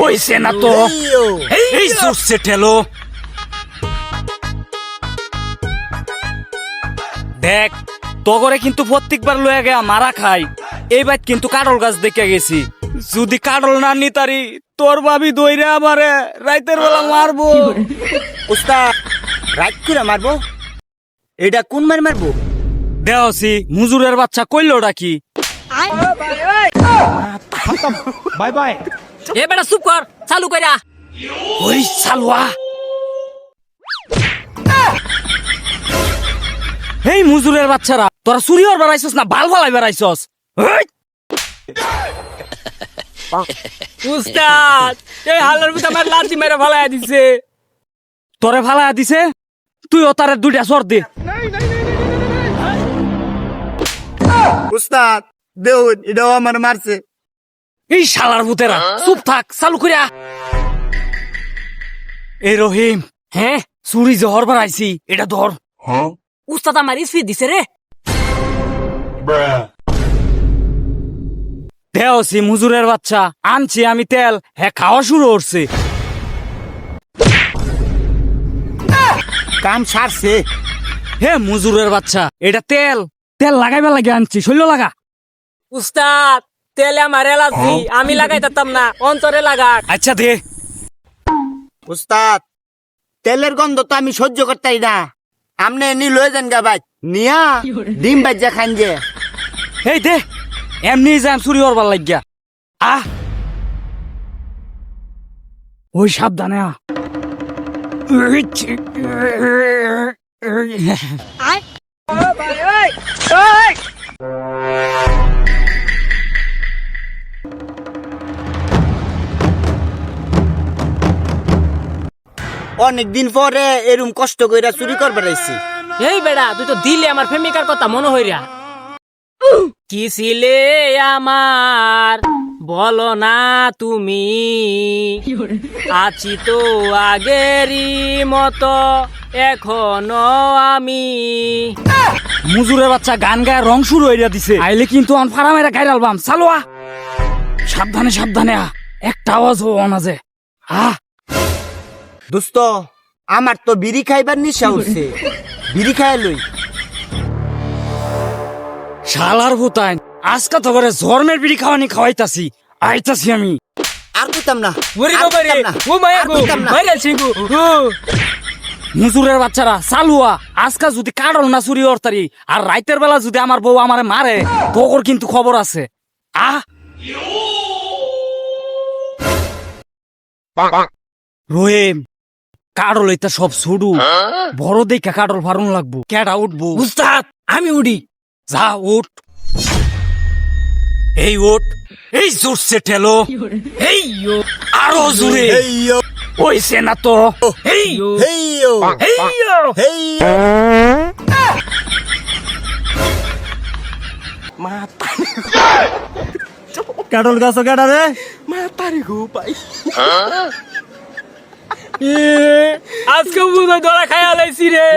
হইছে না তো, এই জোরছে ঠেলো। দেখ তগরে কিন্তু প্রত্যেকবার লয়ে গিয়া মারা খাই, এইবার কিন্তু কাটল গাছ দেখে গেছি। যদি কাটল না নিতারি তোর ভাবি দইরে আমারে রাইতের বেলা মারবো। উস্তাদ রাইট করে মারবো? এটা কোন মার মারবো? দেওছি মুজুরের বাচ্চা কইলো ডাকি। Bye bye. এ বেটা চুপ কর, চালু কইরা। ওই সালুয়া, এই মুজুরের বাচ্চারা তোরা চুরি হওয়ার বেড়াইছস না বাল ফালাই বেড়াইছস? উস্তাদ এই হালার ভিতর আমার লাঠি মেরে ফালাইয়া দিছে। তোরে ফালাইয়া দিছে, তুই ও তারে দুইটা সর দে। উস্তাদ দেউন এটাও আমার মারছে। এই শালার ভূতেরা চুপ থাক, চালু করিয়া। এই রহিম, হ্যাঁ চুরি জহর বাড়াইছি, এটা ধর। উস্তাদ আমার স্পিড দিছে রে। দেওছি মুজুরের বাচ্চা, আনছি আমি তেল, হ্যাঁ খাওয়া শুরু করছে। কাম সারছে। হে মুজুরের বাচ্চা, এটা তেল, তেল লাগাইবা লাগে আনছি, শৈল লাগা। উস্তাদ তেলে আমার এলার্জি, আমি লাগাইতাম না, অন্তরে লাগা। আচ্ছা দে। উস্তাদ তেলের গন্ধ তো আমি সহ্য করতেই না, আমনে নি লয়ে যান গা ভাই, নিয়া ডিম বাজ্যা খান যে। এই দে, এমনি যাম চুরি হরবার লাগিয়া। আহ ওই সাবধানে আ। অনেকদিন পরে এরম কষ্ট কইরা চুরি করবার আইছি। এই বেড়া তুই তো দিলে আমার প্রেমিকার কথা মনে হইরা। কি ছিলে আমার বলো না তুমি, আছি তো আগেরই মতো এখনো আমি। মুজুরের বাচ্চা গান গায়ে রং শুরু হইয়া দিছে, আইলে কিন্তু আন ফারা মেরা গাইর আলবাম চালুয়া। সাবধানে সাবধানে আ, একটা আওয়াজ হওয়া না যে। আহ দোস্ত আমার তো বিড়ি খাইবার নিশা উঠছে, বিড়ি খাই লই। শালার ভূতাইন, আজকা তো করে জর্মের বিড়ি খাওয়ানি খাওয়াইতাছি, আইতাছি আমি। আর কইতাম না, ওরে আর বাবা রে, কইতাম না, ও মায়া আর গো, কইতাম না। মাইরা ছিগু। মুজুরের বাচ্চারা চালুয়া, আজকা যদি কাটল না চুরি অর্তারি আর রাইতের বেলা যদি আমার বউ আমারে মারে, তোর কিন্তু খবর আছে। আহ রহিম, কাটল এটা সব ছুডু, বড় দেখা কাটল ফারুন লাগবো, কেডা উঠবো? উস্তাদ আমি উড়ি। যা উঠ, এই উঠ, এই জোরছে ঠেলো, এই ইয়ো, আরো জোরে, হেইয়ো হইছে না তো, এই হেইয়ো হেইয়ো। হেইয়ো। কাটল গাছ কাটা রে। আজকে বুঝে ধরা খাইয়া লাইছি রে।